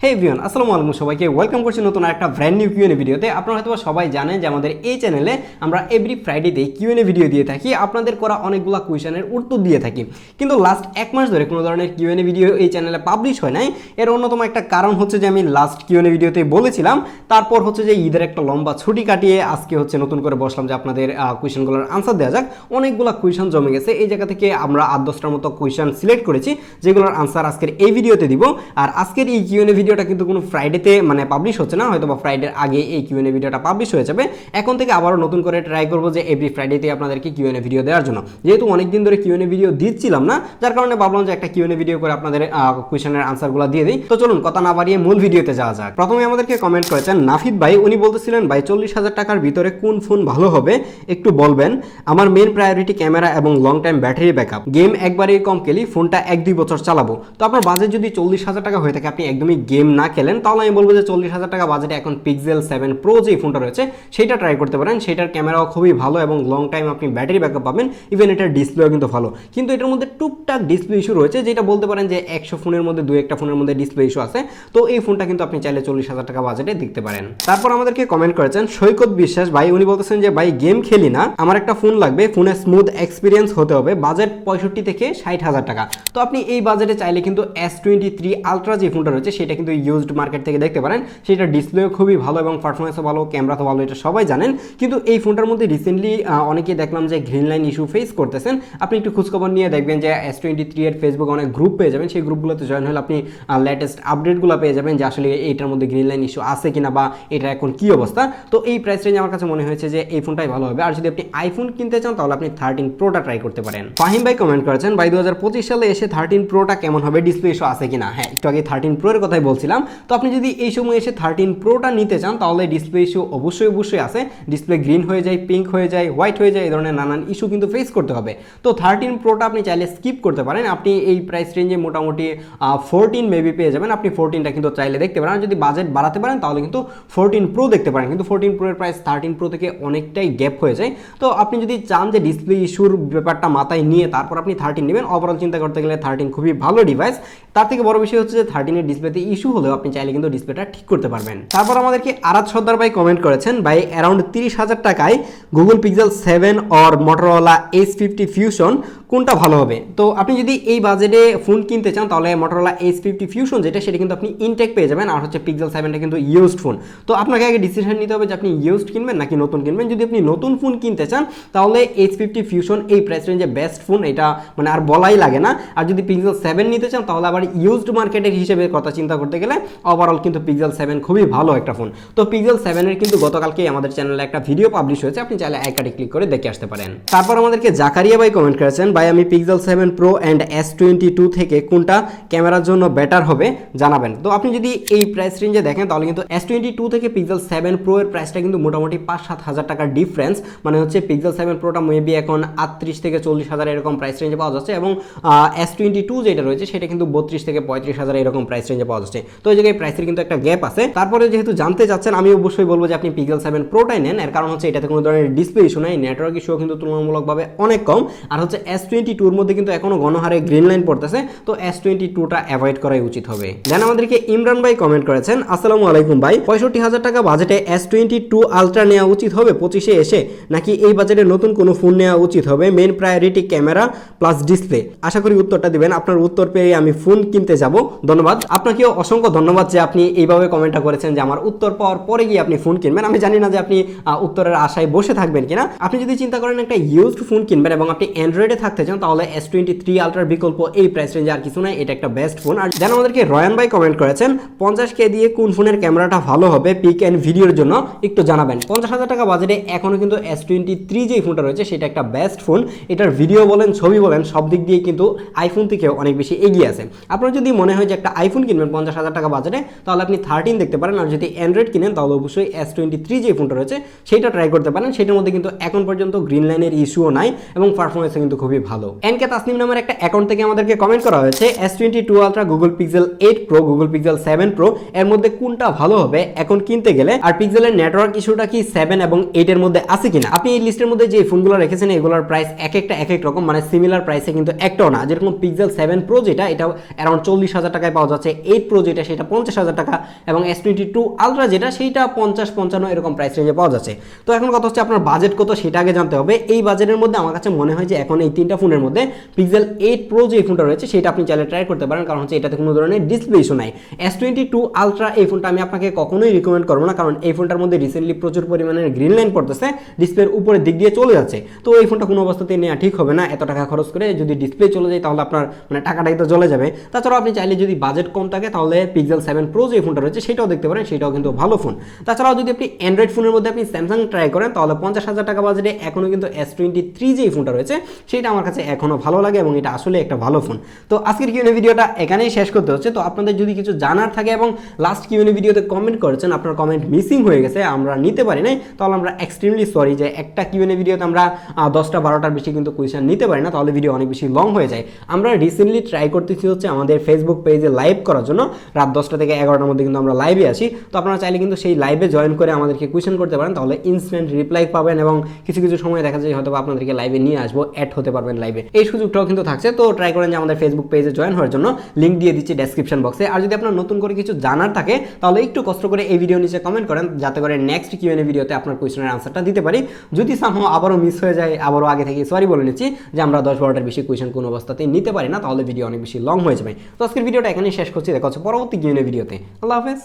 হে everyone, আসসালামু আলাইকুম সবাইকে ওয়েলকাম করছি নতুন একটা ব্র্যান্ড নিউ কিউএনএ ভিডিওতে। আপনারা হয়তো সবাই জানেন যে আমাদের এই চ্যানেলে আমরা এভরি ফ্রাইডেতে কিউএনএ ভিডিও দিয়ে থাকি, আপনাদের করা অনেকগুলো কোয়েশনের উত্তর দিয়ে থাকি। কিন্তু লাস্ট এক মাস ধরে কোনো ধরনের কিউএনএ ভিডিও এই চ্যানেলে পাবলিশ হয় নাই। এর অন্যতম একটা কারণ হচ্ছে যে আমি লাস্ট কিউএনএ ভিডিওতে বলেছিলাম, তারপর হচ্ছে যে ঈদের একটা লম্বা ছুটি কাটিয়ে আজকে হচ্ছে নতুন করে বসলাম যে আপনাদের কোয়েশনগুলোর আনসার দেওয়া যাক। অনেকগুলো কোয়েশন জমে গেছে, এই জায়গা থেকে আমরা 8-10টার মতো কোয়েশন সিলেক্ট করেছি যেগুলোর আনসার আজকের এই ভিডিওতে দিব। আর আজকের এই কিউএনএ ভিডিওটা কিন্তু কোনো ফ্রাইডেতে পাবলিশ হচ্ছে না, হয়তো বা ফ্রাইডের আগে এই কিউএনএ ভিডিওটা পাবলিশ হয়ে যাবে। এখন থেকে আবারও নতুন করে ট্রাই করবো যে এভরি ফ্রাইডেতে আপনাদেরকে কিউএনএ ভিডিও দেওয়ার জন্য, যেহেতু অনেকদিন ধরে কিউএনএ ভিডিও দিচ্ছিলাম না, যার কারণে ভাবলাম যে একটা কিউএনএ ভিডিও করে আপনাদের কোয়েশনের আনসারগুলো দিয়ে দিই। তো চলুন কথা না বাড়িয়ে মূল ভিডিওতে যাওয়া যাক। প্রথমে আমাদেরকে কমেন্ট করেছেন নাফিদ ভাই, উনি বলতেছিলেন ভাই 40,000 টাকার ভিতরে কোন ফোন ভালো হবে একটু বলবেন। আমার মেন প্রায়োরিটি ক্যামেরা এবং long time battery backup, game একবারেই কম খেলি, ফোনটা 1-2 বছর চালাবো। তো আপনার বাজেট যদি 40,000 টাকা হয়ে থাকে, আপনি একদমই গেম না খেলেন, তাহলে আমি বলবো যে 40,000 টাকা বাজেটে এখন পিক্সেল 7 প্রো যে ফোনটা রয়েছে সেটা ট্রাই করতে পারেন। সেটার ক্যামেরাও খুবই ভালো এবং লং টাইম আপনি ব্যাটারি ব্যাকআপ পাবেন, ইভেন এটার ডিসপ্লেও কিন্তু ভালো। কিন্তু এটার মধ্যে টুকটাক ডিসপ্লে ইস্যু রয়েছে, যেটা বলতে পারেন যে 100 ফোনের মধ্যে 2-1টা ফোনের মধ্যে ডিসপ্লে ইস্যু আছে। তো এই ফোনটা কিন্তু আপনি চাইলে 40,000 টাকা বাজেটে দেখতে পারেন। তারপর আমাদেরকে কমেন্ট করেছেন সৈকত বিশ্বাস ভাই, উনি বলতেছেন যে ভাই গেম খেলি না, আমার একটা ফোন লাগবে, ফোনে স্মুথ এক্সপিরিয়েন্স হতে হবে, বাজেট 65 থেকে 60,000 টাকা। তো আপনি এই বাজেটে চাইলে কিন্তু S23 আলট্রা যে ফোনটা রয়েছে সেটা কিন্তু ইউজড মার্কেট থেকে দেখতে পারেন। সেটা ডিসপ্লেও খুবই ভালো এবং পারফরমেন্সও ভালো, ক্যামেরা তো ভালো, এটা সবাই জানেন। কিন্তু এই ফোনটার মধ্যে রিসেন্টলি অনেকেই দেখলাম যে গ্রিন লাইন ইস্যু ফেস করতেছেন। আপনি একটু খোঁজখবর নিয়ে দেখবেন যে S23 এর ফেসবুকে অনেক গ্রুপ পেয়ে যাবেন, সেই গ্রুপগুলোতে জয়েন হলে আপনি লেটেস্ট আপডেটগুলো পেয়ে যাবেন যে আসলে এইটার মধ্যে গ্রিন লাইন ইস্যু আছে কিনা বা এটা এখন কী অবস্থা। তো এই প্রাইস রেঞ্জ আমার কাছে মনে হয়েছে যে এই ফোনটাই ভালো হবে। আর যদি আপনি আইফোন কিনতে চান তাহলে আপনি 13 প্রোটা ট্রাই করতে পারেন। ফাহিম ভাই কমেন্ট করেছেন ভাই 2025 সালে এসে 13 প্রোটা কেমন হবে, ডিসপ্লে ইস্যু আছে কিনা। হ্যাঁ, একটু আগে 13 প্রো এর কথাই বলছিলাম। তো আপনি যদি এই সময় এসে 13 প্রোটা নিতে চান তাহলে ডিসপ্লে ইস্যু অবশ্যই আছে। ডিসপ্লে গ্রিন হয়ে যায়, পিঙ্ক হয়ে যায়, হোয়াইট হয়ে যায়, এই ধরনের নানান ইস্যু কিন্তু ফেস করতে হবে। তো 13 প্রোটা আপনি চাইলে স্কিপ করতে পারেন। আপনি এই প্রাইস রেঞ্জে মোটামুটি 14 মেবি পেয়ে যাবেন। আপনি 14টা কিন্তু চাইলে দেখতে পারেন। যদি বাজেট বাড়াতে পারেন তাহলে কিন্তু 14 প্রো দেখতে পারেন। কিন্তু 14 প্রো এর প্রাইস 13 প্রো থেকে অনেকটাই গ্যাপ হয়ে যায়। তো আপনি যদি চান যে ডিসপ্লে ইস্যুর ব্যাপারটা মাথায় নিয়ে তারপর আপনি 13 নেবেন, ওভারঅল চিন্তা করতে গেলে 13 খুবই ভালো ডিভাইস। তার থেকে বড় বিষয় হচ্ছে যে 13 এর ডিসপ্লেতে ইস্যু হলেও আপনি চাইলে কিন্তু ডিসপ্লেটা ঠিক করতে পারবেন। তারপর আমাদেরকে আরাত সর্দার ভাই কমেন্ট করেছেন ভাই অ্যারাউন্ড 30,000 টাকায় Google pixel 7 or Motorola H50 fusion কোনটা ভালো হবে। তো আপনি যদি এই বাজেটে ফোন কিনতে চান তাহলে মোটরোলা H50 ফিউশন যেটা, সেটা কিন্তু আপনি ইনটেক পেয়ে যাবেন। আর হচ্ছে পিক্সেল 7টা কিন্তু ইউজড ফোন। তো আপনাকে আগে ডিসিশন নিতে হবে যে আপনি ইউজড কিনবেন নাকি নতুন কিনবেন। যদি আপনি নতুন ফোন কিনতে চান তাহলে H50 ফিউশন এই প্রাইস রেঞ্জে বেস্ট ফোন, এটা আর বলাই লাগে না। আর যদি পিক্সেল 7 নিতে চান তাহলে আবার ইউজড মার্কেটের হিসেবে কথা চিন্তা করতে গেলে ওভারঅল কিন্তু পিক্সেল 7 খুবই ভালো একটা ফোন। তো পিক্সেল 7 এর কিন্তু গতকালকে আমাদের চ্যানেলে একটা ভিডিও পাবলিশ হয়েছে, আপনি চাইলে আইকার্ডে ক্লিক করে দেখে আসতে পারেন। তারপর আমাদেরকে জাকারিয়া ভাই কমেন্ট করেছেন ভাই আমি পিক্সেল 7 প্রো অ্যান্ড S22 থেকে কোনটা ক্যামেরার জন্য বেটার হবে জানাবেন। তো আপনি যদি এই প্রাইস রেঞ্জে দেখেন তাহলে কিন্তু S22 থেকে পিক্সেল 7 প্রো এর প্রাইসটা কিন্তু মোটামুটি 5-7 হাজার টাকার ডিফারেন্স। হচ্ছে পিক্সেল 7 প্রোটা মেবি এখন 38 থেকে 40 হাজার এরকম প্রাইস রেঞ্জে পাওয়া যাচ্ছে এবং S22 যেটা রয়েছে সেটা কিন্তু 32 থেকে 35 হাজার এরকম প্রাইস রেঞ্জে পাওয়া যাচ্ছে। তো এই জায়গায় প্রাইসের কিন্তু একটা গ্যাপ আছে। তারপরে যেহেতু জানতে চাচ্ছেন, আমি অবশ্যই বলবো যে আপনি পিক্সেল 7 প্রোটাই নেন। এর কারণ হচ্ছে এটাতে কোনো ধরনের ডিসপ্লে ইস্যু নাই, নেটওয়ার্ক ইস্যু কিন্তু তুলনামূলকভাবে অনেক কম। আর হচ্ছে S22 এর মধ্যে কিন্তু এখনো গণহারে গ্রিন লাইন পড়তেছে। তো S22টা অ্যাভয়েড করাই উচিত হবে। দেন আমাদেরকে ইমরান ভাই কমেন্ট করেছেন আসসালামু আলাইকুম ভাই 65,000 টাকা বাজেটে S22 আলট্রা নেওয়া উচিত হবে 25-এ এসে, নাকি এই বাজেটে নতুন কোনো ফোন নেওয়া উচিত হবে, main priority camera plus display. আশা করি উত্তরটা দিবেন। আপনার উত্তর পেয়ে আমি ফোন কিনতে যাব। ধন্যবাদ আপনাকেও, অসংখ্য ধন্যবাদ যে আপনি এইভাবে কমেন্টটা করেছেন যে আমার উত্তর পাওয়ার পরে গিয়ে আপনি ফোন কিনবেন। আমি জানি না যে আপনি উত্তরের আশায় বসে থাকবেন কিনা। আপনি যদি চিন্তা করেন একটা ইউজড ফোন কিনবেন এবং আপনি অ্যান্ড্রয়েডে থাকতে চান তাহলে S23 আলট্রার বিকল্প এই প্রাইস রেঞ্জে আর কিছু নাই, এটা একটা বেস্ট ফোন। আর যেন আমাদেরকে রয়ান ভাই কমেন্ট করেছেন 50K দিয়ে কোন ফোনের ক্যামেরাটা ভালো হবে পিক অ্যান্ড ভিডিওর জন্য একটু জানাবেন। 50,000 টাকা বাজেটে এখনো কিন্তু S23 যে ফোনটা রয়েছে সেটা একটা বেস্ট ফোন। এটার ভিডিও বলেন, ছবি বলেন, সব দিক দিয়ে কিন্তু আইফোন থেকে অনেক বেশি এগিয়ে আছে। আপনার যদি মনে হয় যে একটা আইফোন কিনবেন 50,000 টাকা বাজেটে তাহলে আপনি 13 দেখতে পারেন। আর যদি অ্যান্ড্রয়েড কিনেন তাহলে অবশ্যই S23 যে ফোনটা রয়েছে সেটা ট্রাই করতে পারেন। সেটার মধ্যে কিন্তু এখন পর্যন্ত গ্রিন লাইনের ইস্যুও নাই এবং পারফরমেন্সও কিন্তু খুবই ভালো। এনকে তাসনিম নামের একটা অ্যাকাউন্ট থেকে আমাদেরকে কমেন্ট করা হয়েছে S22 Ultra, Google Pixel 8 Pro, Google Pixel 7 Pro এর মধ্যে কোনটা ভালো হবে এখন কিনতে গেলে, আর পিক্সেলের নেটওয়ার্ক ইস্যুটা কি 7 এবং 8 এর মধ্যে আছে কিনা। আপনি এই লিস্টের মধ্যে যে ফোনগুলো রেখেছেন এগুলোর প্রাইস এক এক রকম, মানে সিমিলার প্রাইসে কিন্তু একটাও না। যেরকম পিক্সেল 7 Pro যেটা, এটা অ্যারাউন্ড 40,000 টাকায় পাওয়া যাচ্ছে, 8 Pro যেটা সেটা 50,000 টাকা, এবং S22 Ultra যেটা সেইটা 50-55 এরকম প্রাইস রেঞ্জে পাওয়া যাচ্ছে। তো এখন কথা হচ্ছে আপনার বাজেট কত সেটা আগে জানতে হবে। এই বাজেটের মধ্যে আমার কাছে মনে হয় যে এখন এই তিনটা ফোনের মধ্যে পিক্সেল 8 Pro যে ফোনটা রয়েছে সেটা আপনি চাইলে ট্রাই করতে পারেন, কারণ হচ্ছে এটাতে কোনো ধরনের ডিসপ্লে ইস্যু নাই। S22 Ultra এই ফোনটা আমি আপনাকে কখনোই রিকমেন্ড করবো না, কারণ এই ফোনটার মধ্যে রিসেন্টলি প্রচুর পরিমাণে গ্রিন লাইন পড়তেছে, ডিসপ্লের উপরের দিক দিয়ে চলে যাচ্ছে। তো এই ফোনটা কোনো অবস্থাতেই নেওয়া ঠিক হবে না। এত টাকা খরচ করে যদি ডিসপ্লে চলে যায় তাহলে আপনার মানে টাকাটাই তো চলে যাবে। তাছাড়াও আপনি চাইলে যদি বাজেট কম থাকে তাহলে পিক্সেল 7 Pro যে ফোনটা রয়েছে সেটাও দেখতে পারেন, সেটাও কিন্তু ভালো ফোন। তাছাড়াও যদি আপনি অ্যান্ড্রয়েড ফোনের মধ্যে আপনি স্যামসাং ট্রাই করেন তাহলে 50,000 টাকা বাজেটে এখনও কিন্তু S23 যে ফোনটা রয়েছে সেটা আমার কাছে এখনও ভালো লাগে এবং এটা আসলে একটা ভালো ফোন। তো আজকের কিউএনএ ভিডিওটা এখানেই শেষ করতে হচ্ছে। তো আপনাদের যদি কিছু জানার থাকে এবং লাস্ট কিউএনএ ভিডিওতে কমেন্ট করেছেন আপনার কমেন্ট মিসিং হয়ে গেছে, আমরা নিতে পারি নাই, তাহলে আমরা এক্সট্রিমলি সরি যে একটা কিউএনএ ভিডিওতে আমরা 10টা-12টার বেশি কিন্তু কোয়েশ্চেন নিতে পারি না, তাহলে ভিডিও অনেক বেশি লং হয়ে যায়। আমরা রিসেন্টলি ট্রাই করতেছি হচ্ছে আমাদের ফেসবুক পেজে লাইভ করার জন্য, রাত 10টা থেকে 11টার মধ্যে কিন্তু আমরা লাইভে আসি। তো আপনারা চাইলে কিন্তু সেই লাইভে জয়েন করে আমাদেরকে কোয়েশ্চেন করতে পারেন, তাহলে ইনস্ট্যান্ট রিপ্লাই পাবেন এবং কিছু কিছু সময় দেখা যায় হয়তো আপনাদেরকে লাইভে নিয়ে আসবো, অ্যাড হতে পারবেন লাইভে, এই সুযোগটাও কিন্তু থাকছে। তো ট্রাই করেন যে আমাদের ফেসবুক পেজে জয়েন হওয়ার জন্য, লিঙ্ক দিয়ে দিচ্ছি ডেসক্রিপশন বক্সে। আর যদি আপনার নতুন করে কিছু জানার থাকে তাহলে একটু কষ্ট করে এই ভিডিও নিচে কমেন্ট করেন, যাতে করে নেক্সট কিউএনএ ভিডিওতে আপনার কোয়েশ্চেনের আনসারটা দিতে পারি। যদি সামহাও আবারও মিস হয়ে যায়, আবারও আগে থেকে সরি বলে নিচ্ছি যে আমরা 10-12টার বেশি কোয়েশ্চেন কোনো অবস্থাতেই নিতে পারি না, তাহলে ভিডিও অনেক বেশি লং হয়ে যাবে। তো আজকের ভিডিওটা এখানেই শেষ করছি, দেখা হচ্ছে পরবর্তী কিউএনএ ভিডিওতে। আল্লাহ হাফেজ।